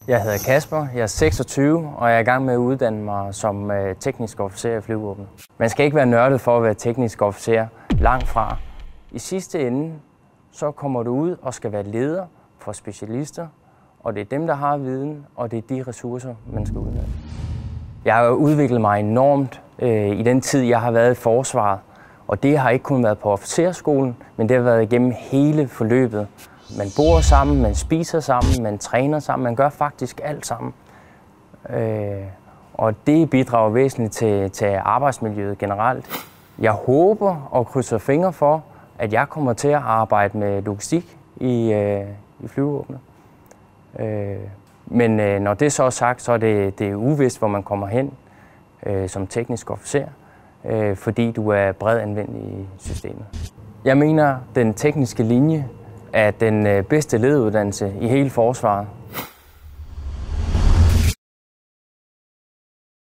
Jeg hedder Kasper, jeg er 26, og jeg er i gang med at uddanne mig som teknisk officer i flyvevåbnet. Man skal ikke være nørdet for at være teknisk officer, langt fra. I sidste ende, så kommer du ud og skal være leder for specialister, og det er dem, der har viden, og det er de ressourcer, man skal udnytte. Jeg har udviklet mig enormt i den tid, jeg har været i forsvaret, og det har ikke kun været på officerskolen, men det har været igennem hele forløbet. Man bor sammen, man spiser sammen, man træner sammen, man gør faktisk alt sammen. Og det bidrager væsentligt til arbejdsmiljøet generelt. Jeg håber og krydser fingre for, at jeg kommer til at arbejde med logistik i flyvevåbnet. Men når det så er sagt, så er det uvist, hvor man kommer hen som teknisk officer, fordi du er bredt anvendt i systemet. Jeg mener, den tekniske linje er den bedste lederuddannelse i hele forsvaret.